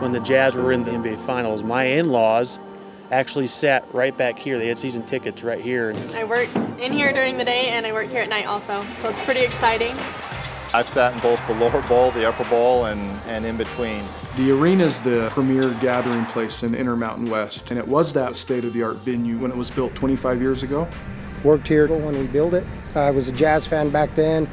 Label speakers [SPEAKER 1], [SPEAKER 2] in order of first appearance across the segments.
[SPEAKER 1] when the Jazz were in the NBA Finals, my in-laws actually sat right back here. They had season tickets right here.
[SPEAKER 2] I work in here during the day and I work here at night also, so it's pretty exciting.
[SPEAKER 3] I've sat in both the lower bowl, the upper bowl, and in between.
[SPEAKER 4] The arena is the premier gathering place in Intermountain West, and it was that state-of-the-art venue when it was built 25 years ago.
[SPEAKER 5] Worked here when we built it. I was a Jazz fan back then,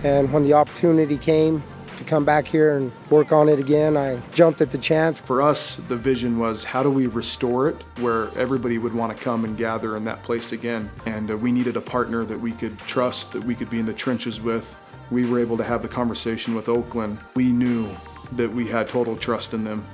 [SPEAKER 5] and when the opportunity came to come back here and work on it again, I jumped at the chance.
[SPEAKER 4] For us, the vision was how do we restore it where everybody would want to come and gather in that place again. And we needed a partner that we could trust, that we could be in the trenches with. We were able to have the conversation with Oakland. We knew that we had total trust in them.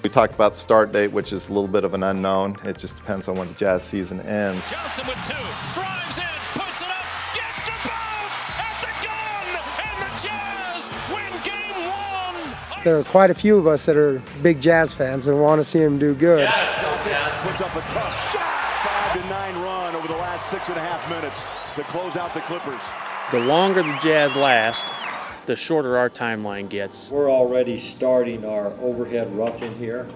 [SPEAKER 3] We talked about the start date, which is a little bit of an unknown. It just depends on when the Jazz season ends.
[SPEAKER 6] Johnson with two, drives in, puts it up, gets the bounce at the gun, and the Jazz win game one.
[SPEAKER 5] There are quite a few of us that are big Jazz fans and want to see him do good.
[SPEAKER 6] Yes,
[SPEAKER 7] puts up a tough shot. 5-9 run over the last 6.5 minutes to close out the Clippers.
[SPEAKER 1] The longer the Jazz last, the shorter our timeline gets.
[SPEAKER 8] We're already starting our overhead roughing here.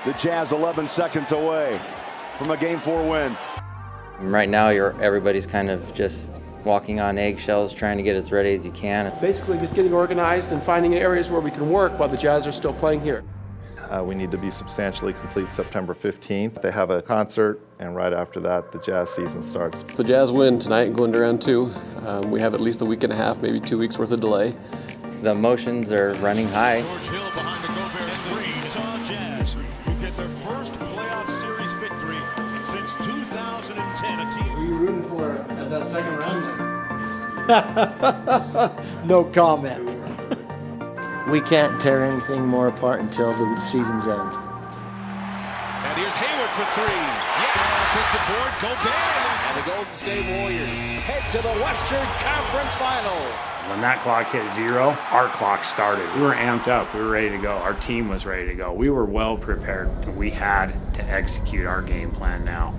[SPEAKER 7] The Jazz 11 seconds away from a Game 4 win.
[SPEAKER 9] Right now, everybody's kind of just walking on eggshells, trying to get as ready as you can.
[SPEAKER 10] Basically just getting organized and finding areas where we can work while the Jazz are still playing here.
[SPEAKER 3] We need to be substantially complete September 15th. They have a concert, and right after that, the Jazz season starts.
[SPEAKER 10] If the Jazz win tonight and go into round two, we have at least a week and a half, maybe 2 weeks worth of delay.
[SPEAKER 9] The emotions are running high.
[SPEAKER 6] George Hill behind the Gobert screen. It's on Jazz, who get their first playoff series victory since 2010. A team.
[SPEAKER 5] Who are you rooting for at that second round then? No comment.
[SPEAKER 8] We can't tear anything more apart until the season's end.
[SPEAKER 6] And here's Hayward for three. Yes, offensive board, Gobert. And the Golden State Warriors head to the Western Conference Finals.
[SPEAKER 11] When that clock hit zero, our clock started. We were amped up. We were ready to go. Our team was ready to go. We were well prepared. We had to execute our game plan now.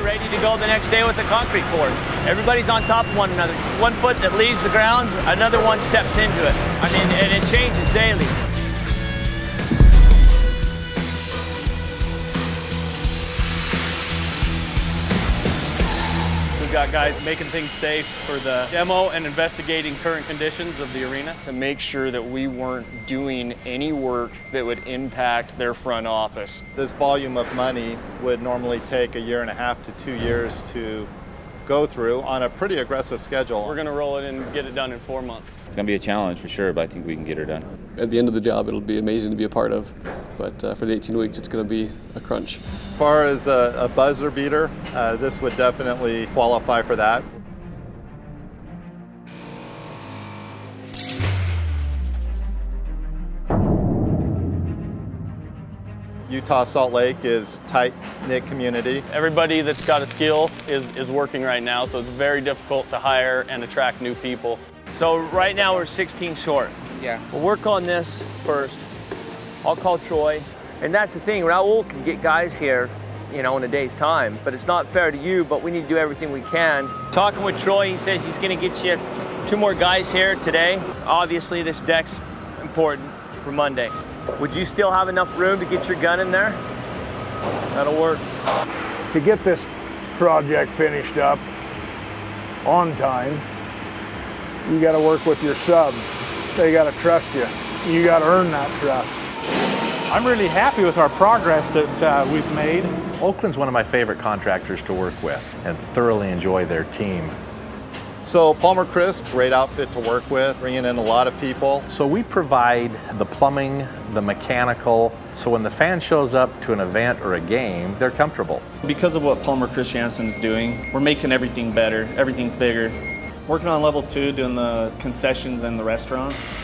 [SPEAKER 12] Ready to go the next day with the concrete court. Everybody's on top of one another. 1 foot that leaves the ground, another one steps into it. I mean, and it changes daily. We've got guys making things safe for the demo and investigating current conditions of the arena
[SPEAKER 13] to make sure that we weren't doing any work that would impact their front office.
[SPEAKER 3] This volume of money would normally take 1.5 to 2 years to go through on a pretty aggressive schedule.
[SPEAKER 12] We're going to roll it and get it done in 4 months.
[SPEAKER 9] It's going to be a challenge for sure, but I think we can get her done.
[SPEAKER 10] At the end of the job, it'll be amazing to be a part of, but for the 18 weeks, it's going to be a crunch.
[SPEAKER 3] As far as a buzzer beater, this would definitely qualify for that. Utah Salt Lake is tight-knit community.
[SPEAKER 12] Everybody that's got a skill is working right now, so it's very difficult to hire and attract new people. So right now we're 16 short.
[SPEAKER 9] Yeah.
[SPEAKER 12] We'll work on this first. I'll call Troy. And that's the thing, Raul can get guys here, in a day's time, but it's not fair to you, but we need to do everything we can. Talking with Troy, he says he's gonna get you 2 more guys here today. Obviously this deck's important for Monday. Would you still have enough room to get your gun in there? That'll work.
[SPEAKER 14] To get this project finished up on time, you got to work with your subs. They got to trust you. You got to earn that trust.
[SPEAKER 15] I'm really happy with our progress that we've made. Oakland's one of my favorite contractors to work with and thoroughly enjoy their team.
[SPEAKER 3] So Palmer Crisp, great outfit to work with, bringing in a lot of people.
[SPEAKER 15] So we provide the plumbing, the mechanical, so when the fan shows up to an event or a game, they're comfortable.
[SPEAKER 16] Because of what Palmer Christiansen is doing, we're making everything better, everything's bigger. Working on level 2, doing the concessions and the restaurants,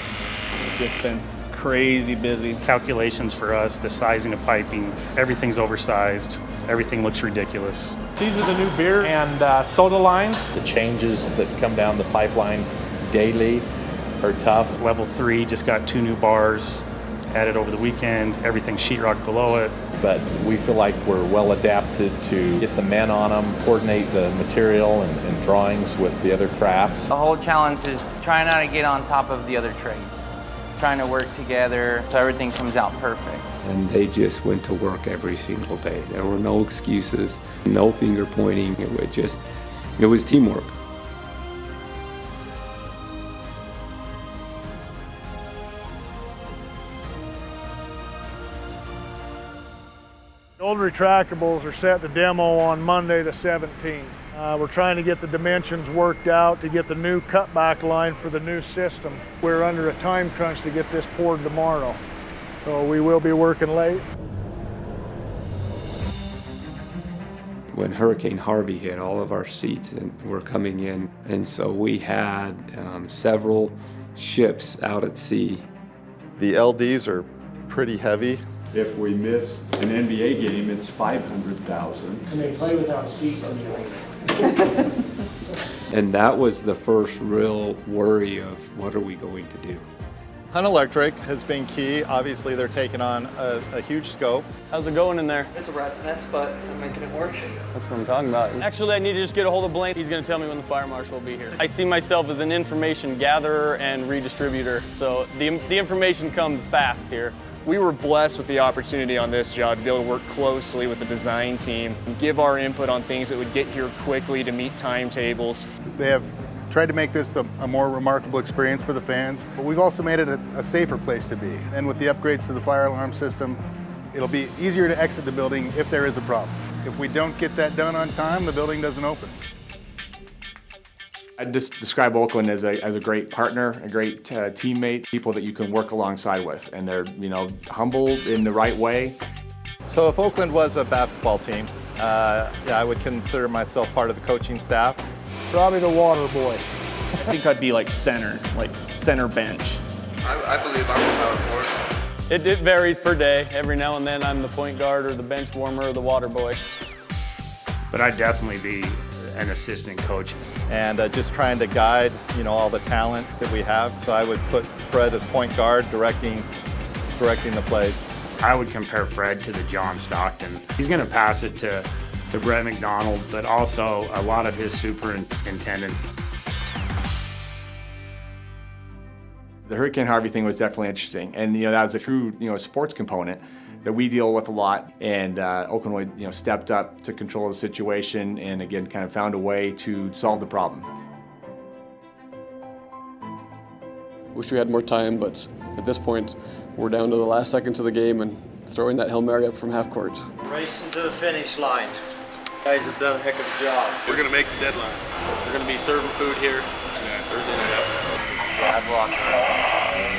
[SPEAKER 16] it's just been crazy busy.
[SPEAKER 17] Calculations for us, the sizing of piping, everything's oversized. Everything looks ridiculous.
[SPEAKER 11] These are the new beer and soda lines.
[SPEAKER 15] The changes that come down the pipeline daily are tough.
[SPEAKER 17] Level 3 just got 2 new bars added over the weekend. Everything's sheetrock below it.
[SPEAKER 15] But we feel like we're well adapted to get the men on them, coordinate the material and drawings with the other crafts.
[SPEAKER 18] The whole challenge is trying not to get on top of the other trades, trying to work together so everything comes out perfect.
[SPEAKER 19] And they just went to work every single day. There were no excuses, no finger pointing. It was teamwork.
[SPEAKER 14] The old retractables are set to demo on Monday the 17th. We're trying to get the dimensions worked out to get the new cutback line for the new system. We're under a time crunch to get this poured tomorrow, so we will be working late.
[SPEAKER 19] When Hurricane Harvey hit, all of our seats were coming in, and so we had several ships out at sea.
[SPEAKER 3] The LDs are pretty heavy.
[SPEAKER 20] If we miss an NBA game, it's $500,000.
[SPEAKER 5] And they play without seats in the arena.
[SPEAKER 19] And that was the first real worry of what are we going to do.
[SPEAKER 3] Hunt Electric has been key. Obviously, they're taking on a huge scope.
[SPEAKER 12] How's it going in there?
[SPEAKER 21] It's a rat's nest, but I'm making it work.
[SPEAKER 12] That's what I'm talking about. Actually, I need to just get a hold of Blaine. He's gonna tell me when the fire marshal will be here. I see myself as an information gatherer and redistributor, so the information comes fast here.
[SPEAKER 13] We were blessed with the opportunity on this job to be able to work closely with the design team and give our input on things that would get here quickly to meet timetables.
[SPEAKER 3] They have tried to make this a more remarkable experience for the fans, but we've also made it a safer place to be. And with the upgrades to the fire alarm system, it'll be easier to exit the building if there is a problem. If we don't get that done on time, the building doesn't open.
[SPEAKER 22] I'd just describe Oakland as a great partner, a great teammate, people that you can work alongside with, and they're humble in the right way.
[SPEAKER 3] So if Oakland was a basketball team, yeah, I would consider myself part of the coaching staff.
[SPEAKER 14] Probably the water boy.
[SPEAKER 16] I think I'd be like center bench.
[SPEAKER 21] I believe I'm the power forward.
[SPEAKER 12] It varies per day. Every now and then I'm the point guard or the bench warmer or the water boy.
[SPEAKER 11] But I'd definitely be an assistant coach.
[SPEAKER 3] And just trying to guide, all the talent that we have. So I would put Fred as point guard, directing the plays.
[SPEAKER 11] I would compare Fred to the John Stockton. He's going to pass it to Brett McDonald, but also a lot of his superintendents.
[SPEAKER 22] The Hurricane Harvey thing was definitely interesting, and that was a true sports component that we deal with a lot. And Oakland stepped up to control the situation, and again kind of found a way to solve the problem.
[SPEAKER 10] Wish we had more time, but at this point, we're down to the last seconds of the game and throwing that Hail Mary up from half court.
[SPEAKER 8] Racing to the finish line. Guys have done a heck of a job.
[SPEAKER 7] We're going to make the deadline.
[SPEAKER 12] We're going to be serving food here Thursday night.
[SPEAKER 18] Yeah, I've locked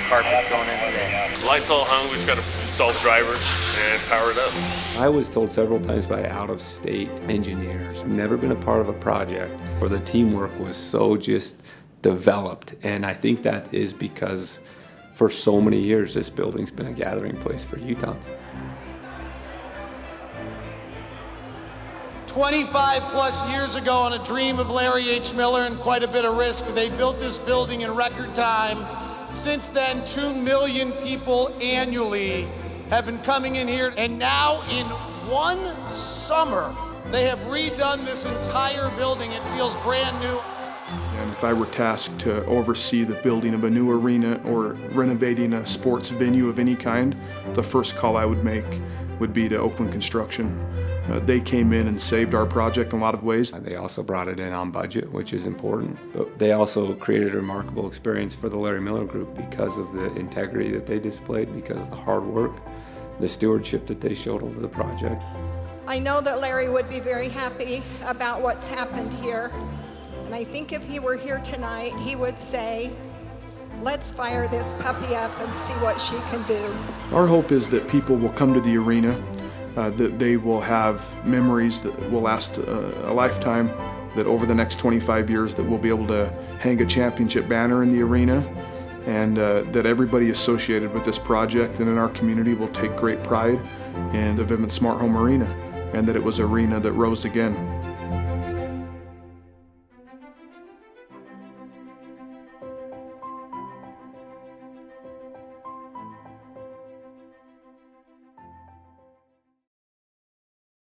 [SPEAKER 18] carpet going in today.
[SPEAKER 7] Lights all hung. We've got to install the drivers and power it up.
[SPEAKER 19] I was told several times by out-of-state engineers, never been a part of a project where the teamwork was so just developed. And I think that is because for so many years, this building's been a gathering place for Utahns.
[SPEAKER 23] 25 plus years ago, on a dream of Larry H. Miller and quite a bit of risk, they built this building in record time. Since then, 2 million people annually have been coming in here, and now in one summer, they have redone this entire building. It feels brand new.
[SPEAKER 4] And if I were tasked to oversee the building of a new arena or renovating a sports venue of any kind, the first call I would make would be to Oakland Construction. They came in and saved our project in a lot of ways.
[SPEAKER 19] They also brought it in on budget, which is important. But they also created a remarkable experience for the Larry Miller Group because of the integrity that they displayed, because of the hard work, the stewardship that they showed over the project.
[SPEAKER 24] I know that Larry would be very happy about what's happened here. And I think if he were here tonight, he would say, let's fire this puppy up and see what she can do.
[SPEAKER 4] Our hope is that people will come to the arena, that they will have memories that will last a lifetime, that over the next 25 years that we'll be able to hang a championship banner in the arena, and that everybody associated with this project and in our community will take great pride in the Vivint Smart Home Arena, and that it was an arena that rose again.